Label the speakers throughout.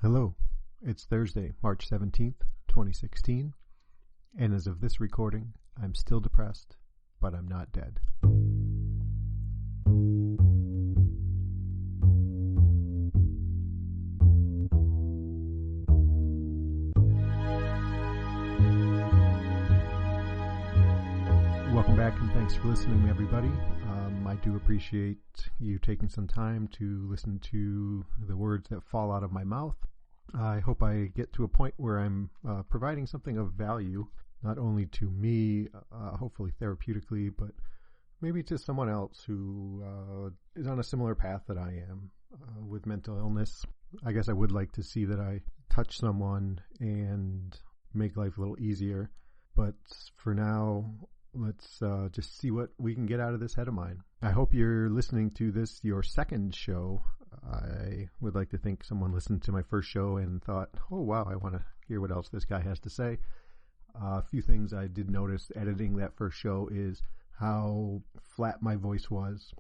Speaker 1: Hello, it's Thursday, March 17th, 2016, and as of this recording, I'm still depressed, but I'm not dead. Welcome back and thanks for listening, everybody. I do appreciate you taking some time to listen to the words that fall out of my mouth. I hope I get to a point where I'm providing something of value, not only to me, hopefully therapeutically, but maybe to someone else who is on a similar path that I am with mental illness. I guess I would like to see that I touch someone and make life a little easier. But for now, let's just see what we can get out of this head of mine. I hope you're listening to this, your second show. I would like to think someone listened to my first show and thought, oh, wow, I want to hear what else this guy has to say. A few things I did notice editing that first show is how flat my voice was.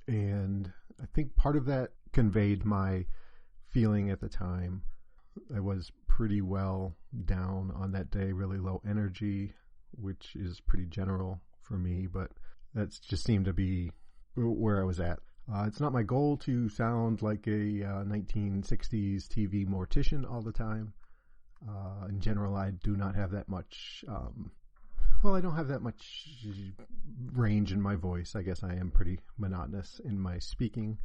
Speaker 1: And I think part of that conveyed my feeling at the time. I was pretty well down on that day, really low energy, which is pretty general for me, but that just seemed to be where I was at. It's not my goal to sound like a 1960s TV mortician all the time. In general, I do not have that much, I don't have that much range in my voice. I guess I am pretty monotonous in my speaking,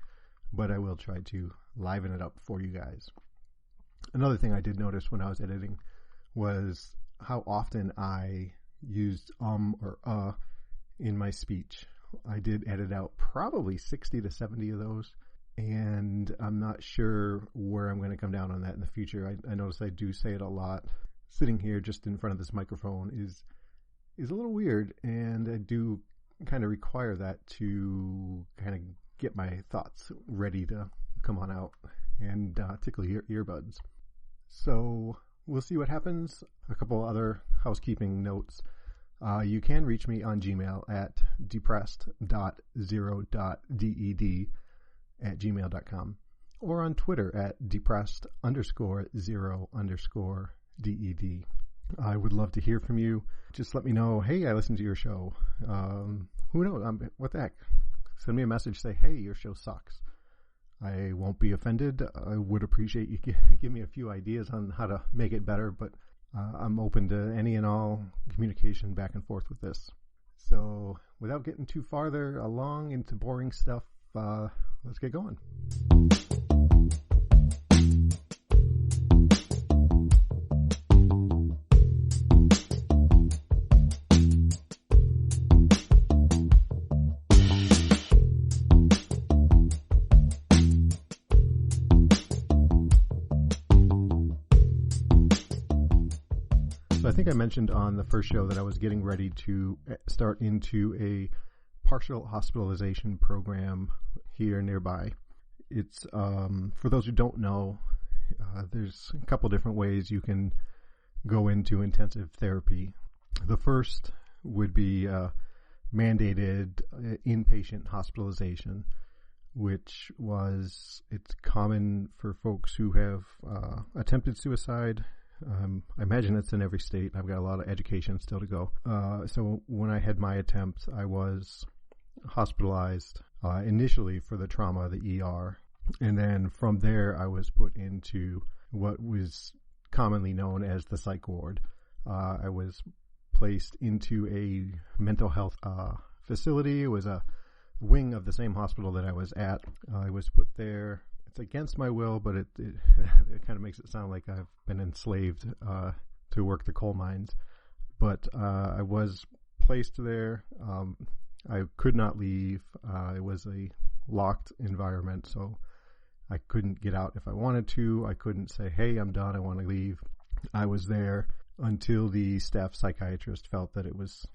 Speaker 1: but I will try to liven it up for you guys. Another thing I did notice when I was editing was how often I used or in my speech. I did edit out probably 60 to 70 of those, and I'm not sure where I'm going to come down on that in the future. I notice I do say it a lot. Sitting here just in front of this microphone is a little weird, and I do kind of require that to kind of get my thoughts ready to come on out and tickle your earbuds. So we'll see what happens. A couple other housekeeping notes. You can reach me on Gmail at depressed.0.ded@gmail.com or on Twitter at depressed_0_ded. I would love to hear from you. Just let me know, hey, I listened to your show. Who knows? What the heck? Send me a message, say, hey, your show sucks. I won't be offended. I would appreciate you give me a few ideas on how to make it better, but I'm open to any and all communication back and forth with this. So without getting too farther along into boring stuff, let's get going. So I think I mentioned on the first show that I was getting ready to start into a partial hospitalization program here nearby. It's, for those who don't know, there's a couple different ways you can go into intensive therapy. The first would be mandated inpatient hospitalization, which it's common for folks who have attempted suicide. I imagine it's in every state. I've got a lot of education still to go. So when I had my attempt, I was hospitalized initially for the trauma, the ER. And then from there, I was put into what was commonly known as the psych ward. I was placed into a mental health facility. It was a wing of the same hospital that I was at. I was put there. It's against my will, but it kind of makes it sound like I've been enslaved to work the coal mines. But I was placed there. I could not leave. It was a locked environment, so I couldn't get out if I wanted to. I couldn't say, hey, I'm done, I want to leave. I was there until the staff psychiatrist felt that was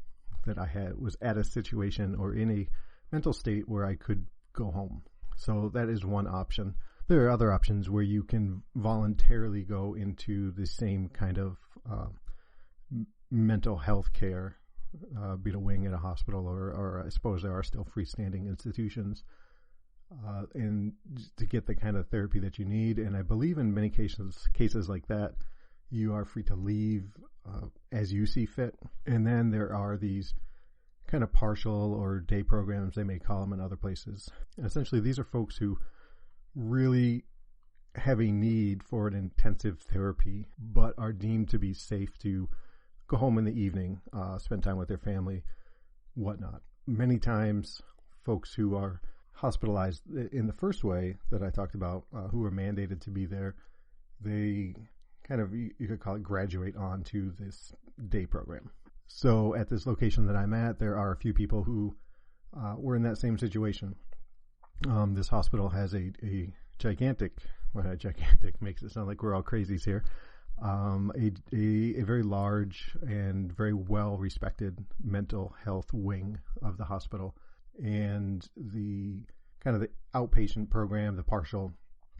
Speaker 1: at a situation or in a mental state where I could go home. So that is one option. There are other options where you can voluntarily go into the same kind of mental health care, be it a wing at a hospital, or I suppose there are still freestanding institutions. and to get the kind of therapy that you need. And I believe in many cases like that, you are free to leave as you see fit. And then there are these kind of partial or day programs, they may call them in other places. And essentially, these are folks who really have a need for an intensive therapy, but are deemed to be safe to go home in the evening, spend time with their family, whatnot. Many times, folks who are hospitalized in the first way that I talked about, who are mandated to be there, they kind of, you could call it, graduate onto this day program. So at this location that I'm at, there are a few people who were in that same situation. This hospital has a gigantic, well, gigantic makes it sound like we're all crazies here, a very large and very well-respected mental health wing of the hospital. And the kind of the outpatient program, the partial,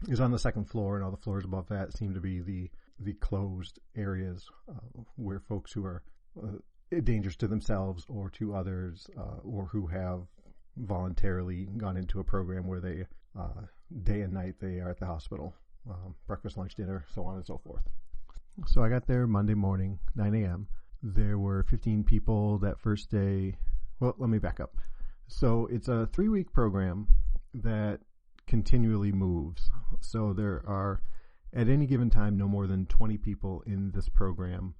Speaker 1: is on the second floor, and all the floors above that seem to be the closed areas where folks who are dangerous to themselves or to others, or who have voluntarily gone into a program where they, day and night, they are at the hospital, breakfast, lunch, dinner, so on and so forth. So I got there Monday morning, 9 a.m. There were 15 people that first day. Well, let me back up. So it's a 3-week program that continually moves. So there are, at any given time, no more than 20 people in this program,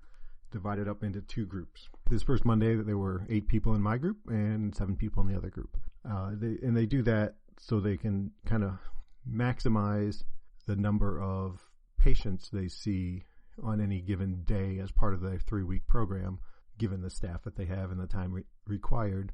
Speaker 1: divided up into 2 groups. This first Monday, there were 8 people in my group and 7 people in the other group. They do that so they can kind of maximize the number of patients they see on any given day as part of their 3-week program, given the staff that they have and the time required,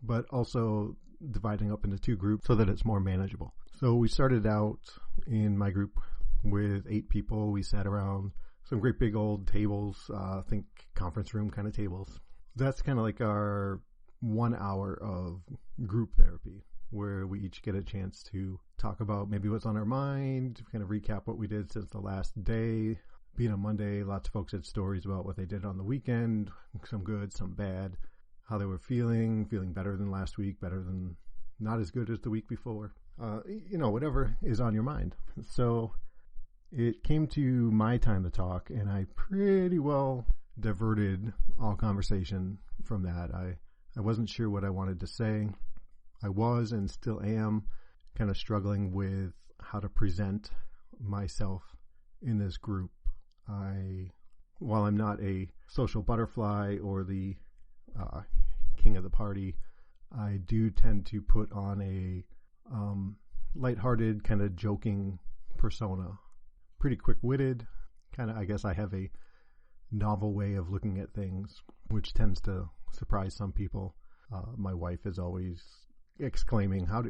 Speaker 1: but also dividing up into 2 groups so that it's more manageable. So we started out in my group with 8 people. We sat around some great big old tables, think conference room kind of tables. That's kind of like our 1 hour of group therapy, where we each get a chance to talk about maybe what's on our mind, kind of recap what we did since the last day. Being a Monday, lots of folks had stories about what they did on the weekend, some good, some bad, how they were feeling better than last week, better than not as good as the week before. Whatever is on your mind. So it came to my time to talk, and I pretty well diverted all conversation from that. I wasn't sure what I wanted to say. I was and still am kind of struggling with how to present myself in this group. While I'm not a social butterfly or the king of the party, I do tend to put on a lighthearted, kind of joking persona. Pretty quick-witted, kind of, I guess I have a novel way of looking at things, which tends to surprise some people. My wife is always exclaiming, how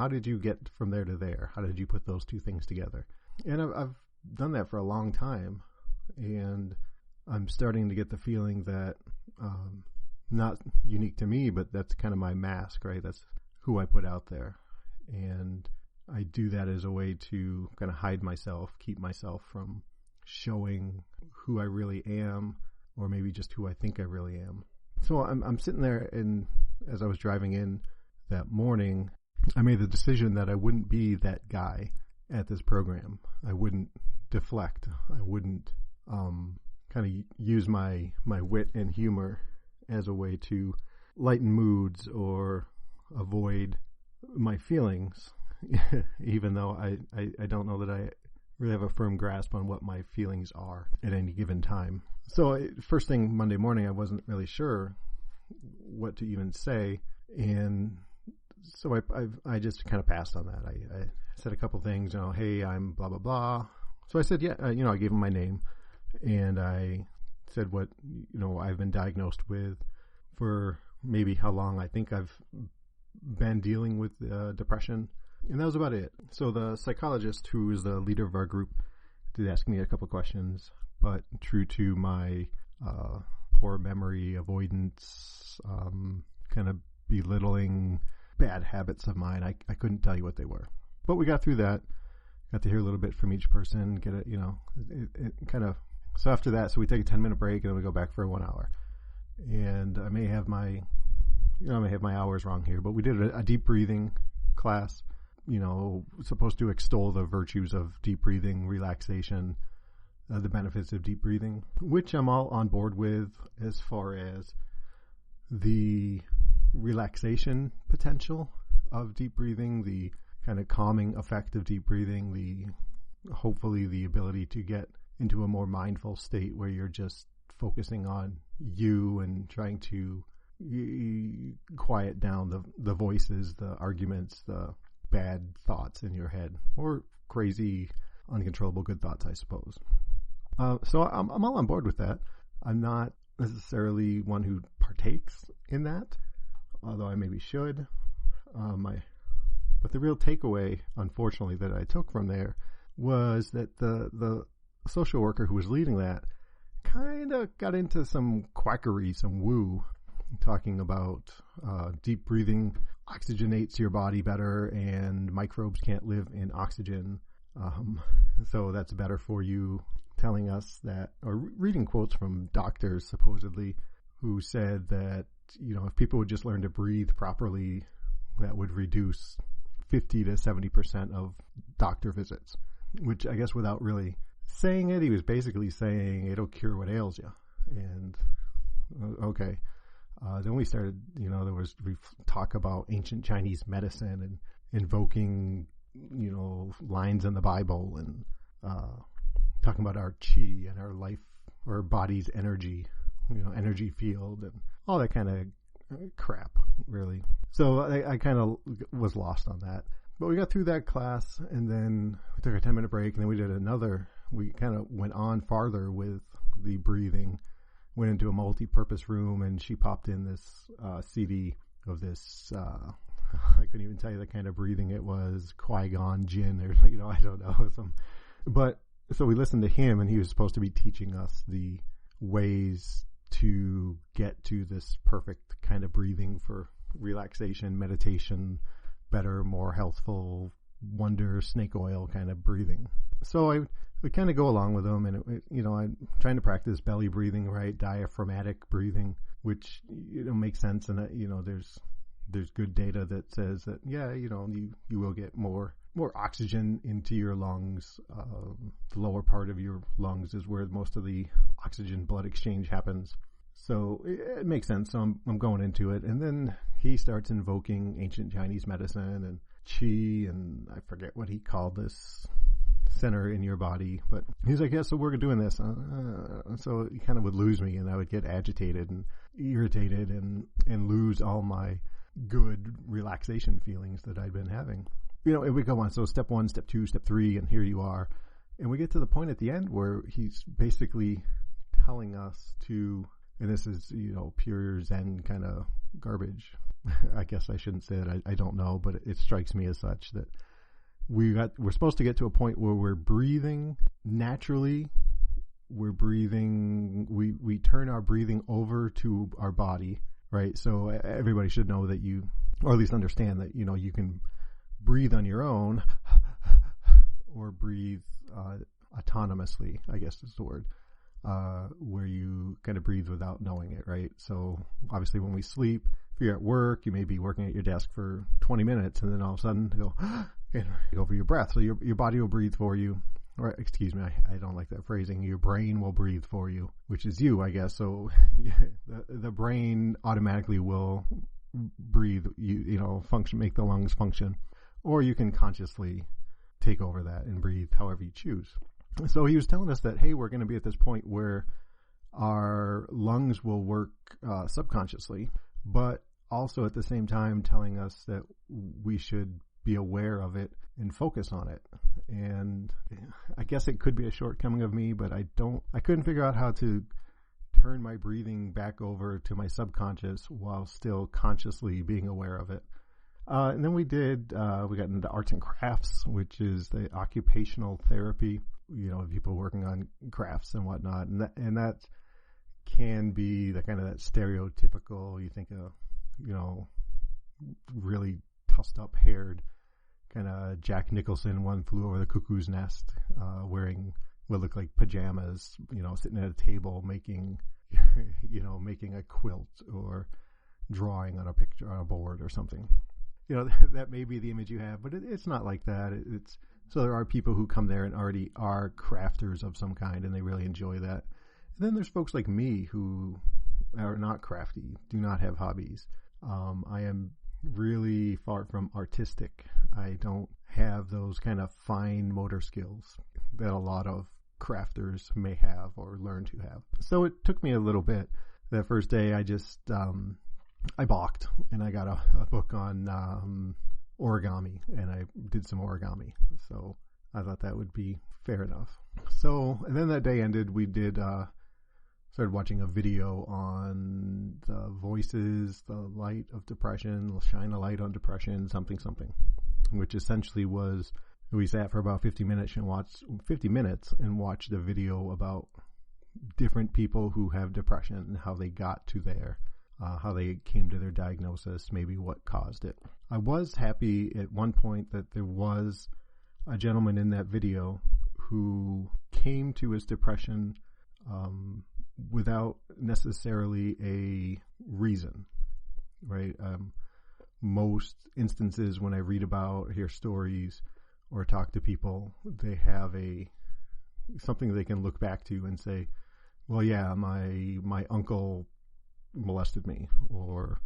Speaker 1: did you get from there to there? How did you put those 2 things together? And I've done that for a long time. And I'm starting to get the feeling that, not unique to me, but that's kind of my mask, right? That's who I put out there. And I do that as a way to kind of hide myself, keep myself from showing who I really am, or maybe just who I think I really am. So I'm sitting there, and as I was driving in that morning, I made the decision that I wouldn't be that guy at this program. I wouldn't deflect. I wouldn't kind of use my wit and humor as a way to lighten moods or avoid my feelings, even though I don't know that I really have a firm grasp on what my feelings are at any given time. So first thing Monday morning, I wasn't really sure what to even say, and so I just kind of passed on that. I said a couple things, hey, I'm blah, blah, blah. So I said, yeah, I gave him my name, and I said what, I've been diagnosed with for maybe how long I think I've been dealing with depression, and that was about it. So the psychologist, who is the leader of our group, did ask me a couple questions, but true to my poor memory, avoidance, kind of belittling bad habits of mine, I couldn't tell you what they were. But we got through that. Got to hear a little bit from each person, get it, it kind of, so after that, so we take a 10-minute break and then we go back for 1 hour. And I may have my hours wrong here, but we did a deep breathing class. supposed to extol the virtues of deep breathing, relaxation, the benefits of deep breathing, which I'm all on board with as far as the relaxation potential of deep breathing, the kind of calming effect of deep breathing, hopefully the ability to get into a more mindful state where you're just focusing on you and trying to quiet down the voices, the arguments, the bad thoughts in your head, or crazy, uncontrollable good thoughts, I suppose. So I'm all on board with that. I'm not necessarily one who partakes in that, although I maybe should. But the real takeaway, unfortunately, that I took from there was that the social worker who was leading that kind of got into some quackery, some woo, talking about deep breathing oxygenates your body better and microbes can't live in oxygen. So that's better for you, telling us that, or reading quotes from doctors supposedly who said that, if people would just learn to breathe properly, that would reduce 50 to 70% of doctor visits, which I guess without really saying it, he was basically saying it'll cure what ails you. And okay. Then we started, there was talk about ancient Chinese medicine and invoking, lines in the Bible and talking about our chi and our life, or body's energy, energy field and all that kind of crap, really. So I kind of was lost on that. But we got through that class, and then we took a 10-minute break, and then we kind of went on farther with the breathing. Went into a multi-purpose room, and she popped in this CD of this, I couldn't even tell you the kind of breathing it was, Qui-Gon Jinn, or, I don't know. But, so we listened to him, and he was supposed to be teaching us the ways to get to this perfect kind of breathing for relaxation, meditation, better, more healthful, wonder, snake oil kind of breathing. So we kind of go along with them, and I'm trying to practice belly breathing, right? Diaphragmatic breathing, which makes sense, and there's good data that says that you will get more oxygen into your lungs. The lower part of your lungs is where most of the oxygen blood exchange happens. So it makes sense. So I'm going into it, and then he starts invoking ancient Chinese medicine and qi, and I forget what he called this center in your body, but he's like, so we're doing this. So he kind of would lose me, and I would get agitated and irritated and lose all my good relaxation feelings that I'd been having. And we go on. So step 1, step 2, step 3, and here you are. And we get to the point at the end where he's basically telling us to, and this is, pure Zen kind of garbage. I guess I shouldn't say it. I don't know, but it strikes me as such that we're supposed to get to a point where we're breathing naturally. We're breathing, we turn our breathing over to our body, right? So everybody should know that or at least understand that, you can breathe on your own or breathe autonomously, I guess is the word, where you kind of breathe without knowing it, right? So obviously when we sleep, if you're at work, you may be working at your desk for 20 minutes and then all of a sudden go over your breath. So your body will breathe for you. Or, excuse me, I don't like that phrasing. Your brain will breathe for you, which is you, I guess. So the brain automatically will breathe, function, make the lungs function. Or you can consciously take over that and breathe however you choose. So he was telling us that, hey, we're going to be at this point where our lungs will work subconsciously, but also at the same time telling us that we should be aware of it and focus on it. And I guess it could be a shortcoming of me, but I couldn't figure out how to turn my breathing back over to my subconscious while still consciously being aware of it. And then we got into arts and crafts, which is the occupational therapy, people working on crafts and whatnot. And that can be the kind of that stereotypical, you think of, really tussed up haired kind of Jack Nicholson, One Flew Over the Cuckoo's Nest, wearing what looked like pajamas, sitting at a table making a quilt or drawing on a picture on a board or something. that may be the image you have, but it's not like that. So there are people who come there and already are crafters of some kind, and they really enjoy that. And then there's folks like me who are not crafty, do not have hobbies. I am really far from artistic. I don't have those kind of fine motor skills that a lot of crafters may have or learn to have. So it took me a little bit. That first day, I just I balked, and I got a book on origami, and I did some origami. So I thought that would be fair enough. So, and then that day ended, we started watching a video on the voices, the light of depression, shine a light on depression, something, which essentially was, we sat for about 50 minutes and watched a video about different people who have depression and how they got to how they came to their diagnosis, maybe what caused it. I was happy at one point that there was a gentleman in that video who came to his depression without necessarily a reason, right? Most instances when I read about, hear stories, or talk to people, they have something they can look back to and say, well, yeah, my uncle molested me, or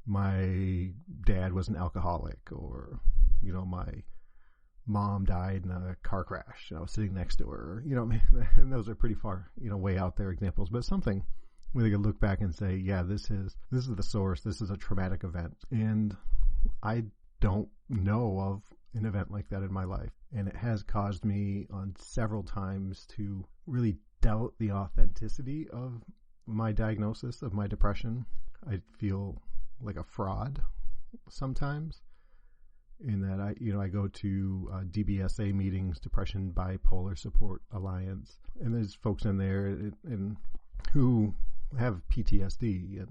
Speaker 1: my dad was an alcoholic, or, my mom died in a car crash and I was sitting next to her, and those are pretty far, way out there examples, but something where they could look back and say, yeah, this is the source, this is a traumatic event. And I don't know of an event like that in my life. And it has caused me on several times to really doubt the authenticity of my diagnosis of my depression. I feel like a fraud sometimes, in that I go to DBSA meetings, Depression Bipolar Support Alliance, and there's folks in there and who have PTSD,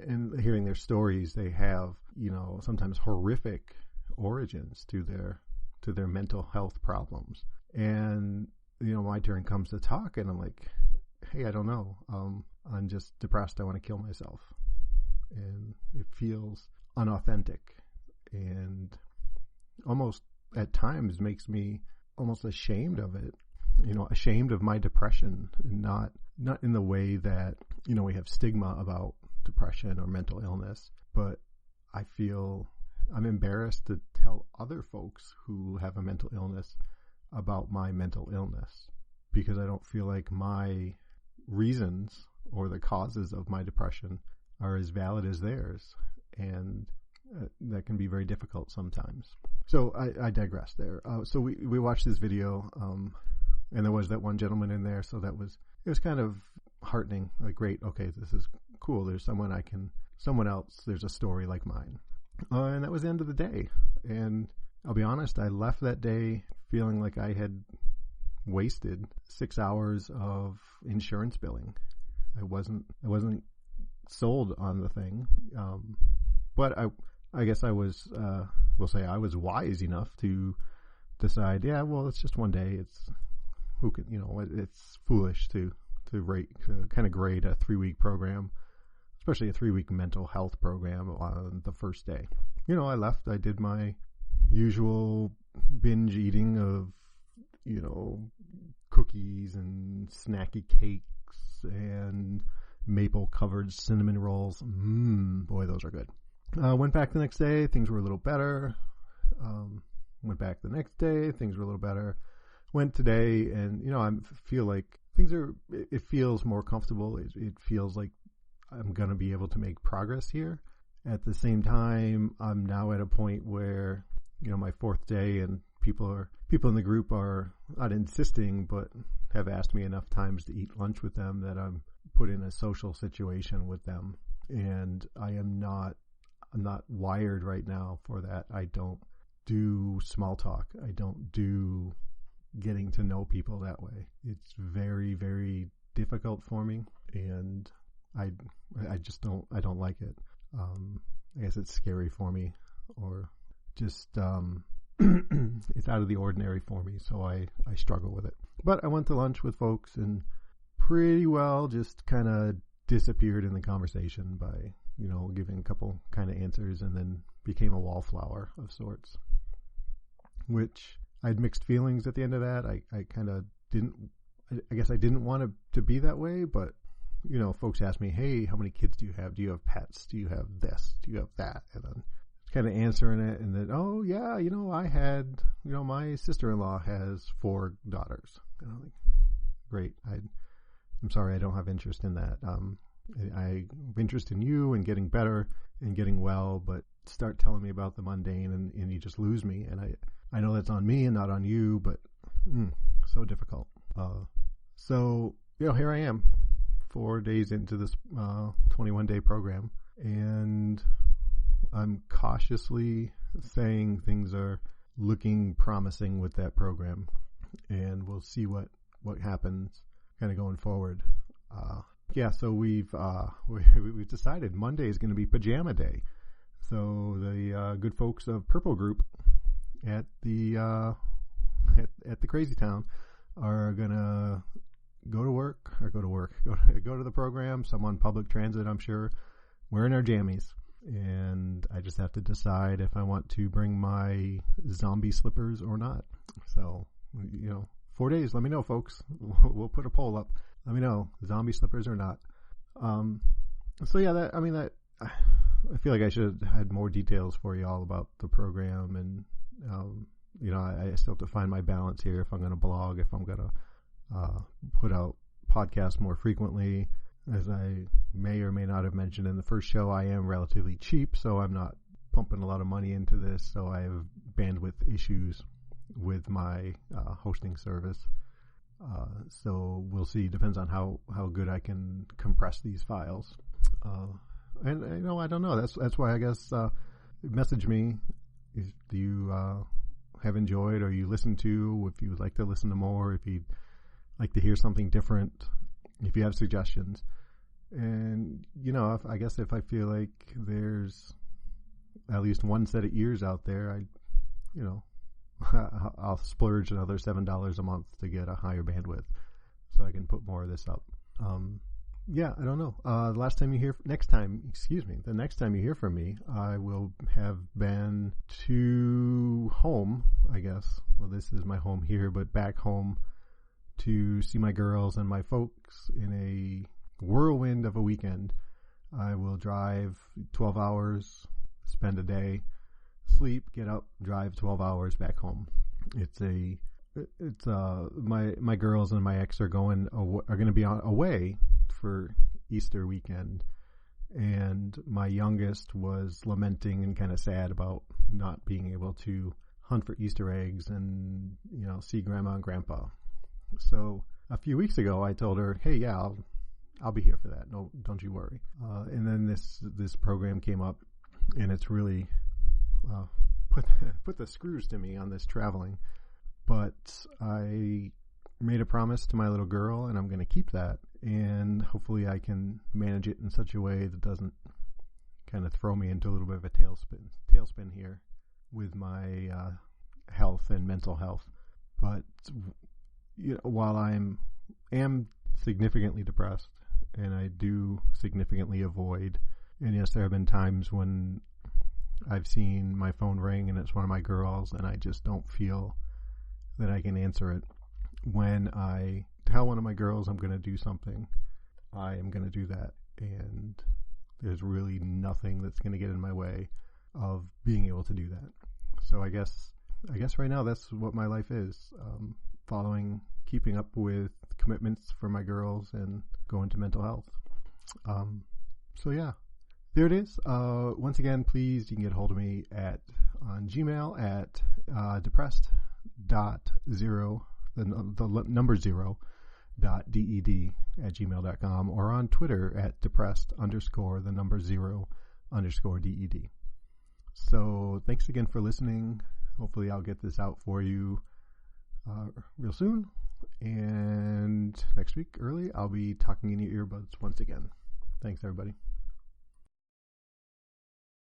Speaker 1: and hearing their stories, they have sometimes horrific origins to their mental health problems. And my turn comes to talk, and I'm like, hey, I don't know. I'm just depressed. I want to kill myself. And it feels unauthentic, and almost at times makes me almost ashamed of it, ashamed of my depression, and not in the way that, we have stigma about depression or mental illness, but I feel I'm embarrassed to tell other folks who have a mental illness about my mental illness, because I don't feel like my reasons or the causes of my depression are as valid as theirs. And that can be very difficult sometimes. So I digress there. So we watched this video, and there was that one gentleman in there. So it was kind of heartening. Like, great, okay, this is cool. There's someone else, there's a story like mine. And that was the end of the day. And I'll be honest, I left that day feeling like I had wasted 6 hours of insurance billing. I wasn't sold on the thing. But I guess I was, we'll say I was wise enough to decide, yeah, well, it's just one day. It's foolish to kind of grade a 3-week program, especially a 3-week mental health program on the first day. I left, I did my usual binge eating of, cookies and snacky cakes and maple covered cinnamon rolls. Boy, those are good. Went back the next day, things were a little better. Went back the next day, things were a little better. Went today, and I feel like it feels more comfortable. It feels like I'm going to be able to make progress here. At the same time, I'm now at a point where, my 4th day, and people in the group are not insisting, but have asked me enough times to eat lunch with them that I'm put in a social situation with them. And I'm not wired right now for that. I don't do small talk. I don't do getting to know people that way. It's very, very difficult for me, and I don't like it. I guess it's scary for me, or just it's out of the ordinary for me, so I struggle with it. But I went to lunch with folks and pretty well just kind of disappeared in the conversation by giving a couple kind of answers and then became a wallflower of sorts, which I had mixed feelings at the end of that. I kind of didn't, I guess I didn't want it to be that way, but, folks ask me, hey, how many kids do you have? Do you have pets? Do you have this? Do you have that? And then kind of answering it, and then, oh, yeah, I had, my sister-in-law has 4 daughters. And I'm like, great. I'm sorry, I don't have interest in that. I have interest in you and getting better and getting well, but start telling me about the mundane and you just lose me. And I know that's on me and not on you, but so difficult. So, here I am 4 days into this 21-day program, and I'm cautiously saying things are looking promising with that program, and we'll see what happens kind of going forward. So we've decided Monday is going to be pajama day. So the good folks of Purple Group at the Crazy Town are gonna go to the program. Some on public transit, I'm sure, wearing our jammies, and I just have to decide if I want to bring my zombie slippers or not. So 4 days. Let me know, folks. We'll put a poll up. Let me know, zombie slippers or not. I feel like I should have had more details for you all about the program, and I still have to find my balance here. If I'm going to blog, if I'm going to put out podcasts more frequently. As I may or may not have mentioned in the first show, I am relatively cheap, so I'm not pumping a lot of money into this. So I have bandwidth issues with my hosting service. So we'll see. Depends on how good I can compress these files. And I don't know. That's why I guess message me if you have enjoyed or you listen to, if you would like to listen to more, if you'd like to hear something different, if you have suggestions. And if I feel like there's at least one set of ears out there, I'll splurge another $7 a month to get a higher bandwidth so I can put more of this up. I don't know. The next time you hear from me, I will have been to home, I guess. Well, this is my home here, but back home to see my girls and my folks in a whirlwind of a weekend. I will drive 12 hours, spend a day, sleep, get up, drive 12 hours back home. My girls and my ex are going to be away for Easter weekend, and my youngest was lamenting and kind of sad about not being able to hunt for Easter eggs and see grandma and grandpa. So a few weeks ago I told her, hey, yeah, I'll be here for that, no, don't you worry. And then this program came up, and it's really put the screws to me on this traveling. But I made a promise to my little girl, and I'm going to keep that. And hopefully I can manage it in such a way that doesn't kind of throw me into a little bit of a tailspin here with my health and mental health. But while I am significantly depressed, and I do significantly avoid, and yes, there have been times when I've seen my phone ring and it's one of my girls, and I just don't feel that I can answer it. When I tell one of my girls I'm going to do something, I am going to do that, and there's really nothing that's going to get in my way of being able to do that. So I guess right now that's what my life is, keeping up with commitments for my girls and going to mental health. So yeah, there it is. Once again, please, you can get a hold of me on Gmail at depressed.0, the number 0.ded at gmail.com, or on Twitter at depressed_0_ded. So thanks again for listening. Hopefully I'll get this out for you real soon. And next week early, I'll be talking in your earbuds once again. Thanks, everybody.